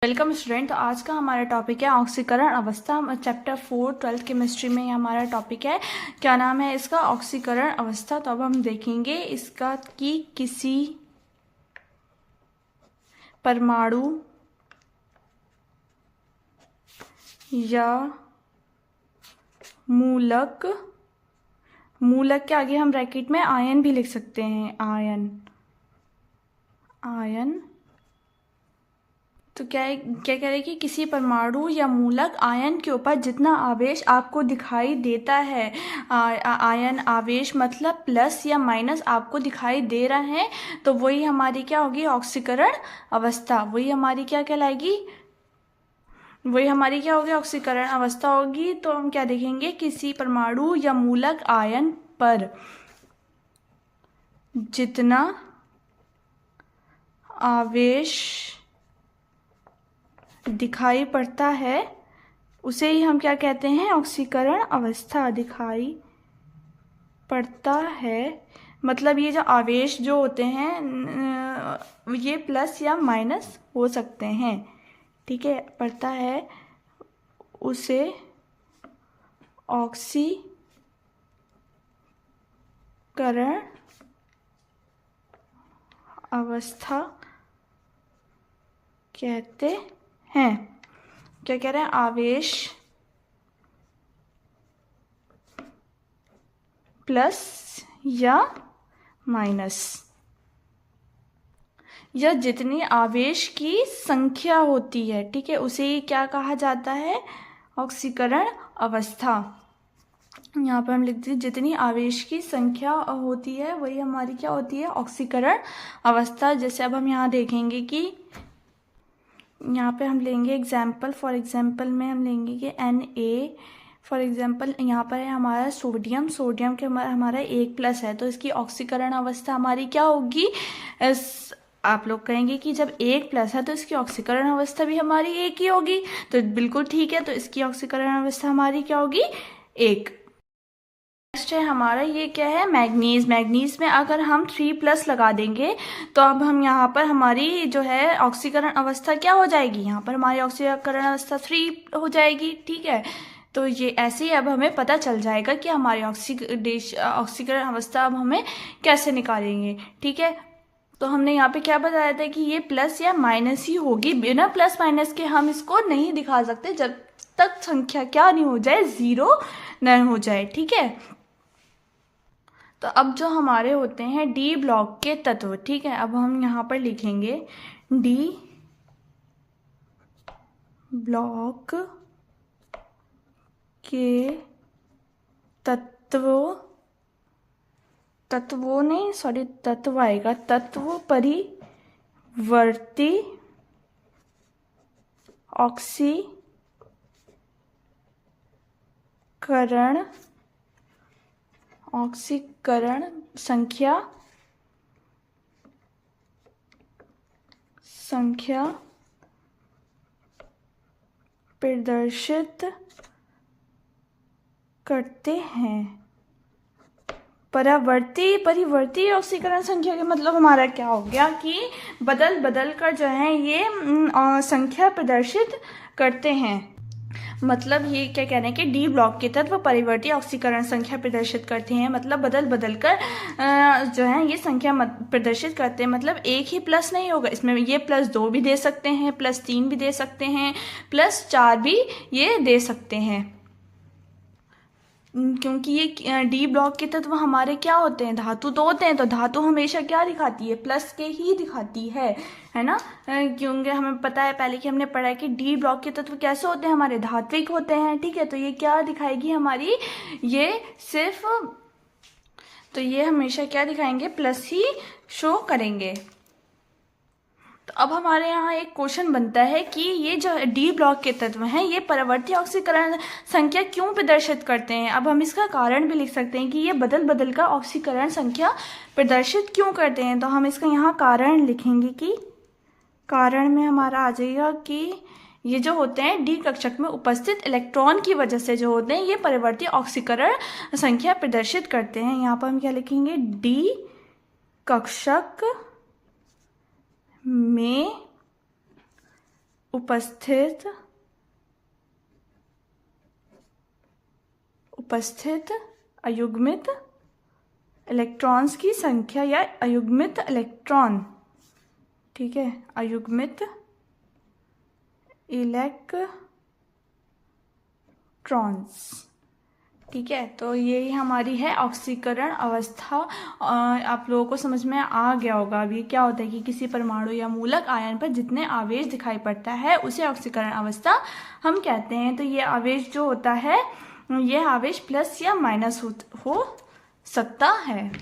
Welcome student. तो आज का हमारा टॉपिक है ऑक्सीकरण अवस्था, चैप्टर 4 12th केमिस्ट्री में हमारा टॉपिक है। क्या नाम है इसका? ऑक्सीकरण अवस्था। तो अब हम देखेंगे इसका कि किसी परमाणु या मूलक के आगे हम ब्रैकेट में आयन भी लिख सकते हैं। आयन तो क्या कह रहे हैं कि किसी परमाणु या मूलक आयन के ऊपर जितना आवेश आपको दिखाई देता है, आयन आवेश मतलब प्लस या माइनस आपको दिखाई दे रहा है, तो वही हमारी क्या होगी? ऑक्सीकरण अवस्था। वही हमारी क्या कहलाएगी? वही हमारी क्या होगी? ऑक्सीकरण अवस्था होगी। तो हम क्या देखेंगे? किसी परमाणु या मूलक आयन पर जितना आवेश दिखाई पड़ता है उसे ही हम क्या कहते हैं? ऑक्सीकरण अवस्था। दिखाई पड़ता है मतलब ये जो आवेश जो होते हैं ये प्लस या माइनस हो सकते हैं, ठीक है। पड़ता है उसे ऑक्सीकरण अवस्था कहते हैं। क्या कह रहे हैं? आवेश प्लस या माइनस या जितनी आवेश की संख्या होती है, ठीक है, उसे क्या कहा जाता है? ऑक्सीकरण अवस्था। यहाँ पर हम लिखते हैं जितनी आवेश की संख्या होती है वही हमारी क्या होती है? ऑक्सीकरण अवस्था। जैसे अब हम यहाँ देखेंगे कि यहाँ पे हम लेंगे एग्जाम्पल, फॉर एग्जाम्पल में हम लेंगे कि Na, फॉर एग्जाम्पल यहाँ पर है हमारा सोडियम के हमारा 1+ है, तो इसकी ऑक्सीकरण अवस्था हमारी क्या होगी? आप लोग कहेंगे कि जब 1+ है तो इसकी ऑक्सीकरण अवस्था भी हमारी 1 ही होगी, तो बिल्कुल ठीक है। तो इसकी ऑक्सीकरण अवस्था हमारी क्या होगी? 1। नेक्स्ट है हमारा ये क्या है? मैग्नीज में अगर हम 3+ लगा देंगे तो अब हम यहाँ पर हमारी जो है ऑक्सीकरण अवस्था क्या हो जाएगी? यहाँ पर हमारी ऑक्सीकरण अवस्था 3 हो जाएगी, ठीक है। तो ये ऐसे ही अब हमें पता चल जाएगा कि हमारी ऑक्सीकरण अवस्था अब हमें कैसे निकालेंगे, ठीक है। तो हमने यहाँ पे क्या बताया था कि ये प्लस या माइनस ही होगी, बिना प्लस माइनस के हम इसको नहीं दिखा सकते जब तक संख्या क्या नहीं हो जाए? 0 नहीं हो जाए, ठीक है। तो अब जो हमारे होते हैं डी ब्लॉक के तत्व, ठीक है, अब हम यहाँ पर लिखेंगे डी ब्लॉक के तत्व आएगा। तत्व परिवर्ती ऑक्सीकरण संख्या प्रदर्शित करते हैं। परिवर्ती ऑक्सीकरण संख्या के मतलब हमारा क्या हो गया कि बदल कर जो है ये संख्या प्रदर्शित करते हैं। मतलब ये क्या कह रहे हैं कि डी ब्लॉक के तत्व परिवर्ती ऑक्सीकरण संख्या प्रदर्शित करते हैं, मतलब बदल कर जो है ये संख्या प्रदर्शित करते हैं। मतलब एक ही प्लस नहीं होगा, इसमें ये +2 भी दे सकते हैं, +3 भी दे सकते हैं, +4 भी ये दे सकते हैं, क्योंकि ये डी ब्लॉक के तत्व हमारे क्या होते हैं? धातु तो होते हैं, तो धातु हमेशा क्या दिखाती है? प्लस के ही दिखाती है ना। क्योंकि हमें पता है पहले कि हमने पढ़ा है कि डी ब्लॉक के तत्व कैसे होते हैं? हमारे धात्विक होते हैं, ठीक है। तो ये क्या दिखाएगी हमारी? ये सिर्फ, तो ये हमेशा क्या दिखाएंगे? प्लस ही शो करेंगे। तो अब हमारे यहाँ एक क्वेश्चन बनता है कि ये जो डी ब्लॉक के तत्व हैं ये परिवर्ती ऑक्सीकरण संख्या क्यों प्रदर्शित करते हैं? अब हम इसका कारण भी लिख सकते हैं कि ये बदल कर ऑक्सीकरण संख्या प्रदर्शित क्यों करते हैं। तो हम इसका यहाँ कारण लिखेंगे कि कारण में हमारा आ जाएगा कि ये जो होते हैं डी कक्षक में उपस्थित इलेक्ट्रॉन की वजह से जो होते हैं ये परिवर्ती ऑक्सीकरण संख्या प्रदर्शित करते हैं। यहाँ पर हम क्या लिखेंगे? डी कक्षक में उपस्थित अयुग्मित इलेक्ट्रॉन्स की संख्या या अयुग्मित इलेक्ट्रॉन, ठीक है, अयुग्मित इलेक्ट्रॉन्स, ठीक है। तो यही हमारी है ऑक्सीकरण अवस्था। आप लोगों को समझ में आ गया होगा अभी क्या होता है कि किसी परमाणु या मूलक आयन पर जितने आवेश दिखाई पड़ता है उसे ऑक्सीकरण अवस्था हम कहते हैं। तो ये आवेश जो होता है, ये आवेश प्लस या माइनस हो सकता है,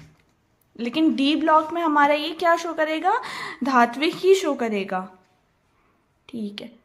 लेकिन डी ब्लॉक में हमारा ये क्या शो करेगा, धात्विक ही शो करेगा, ठीक है।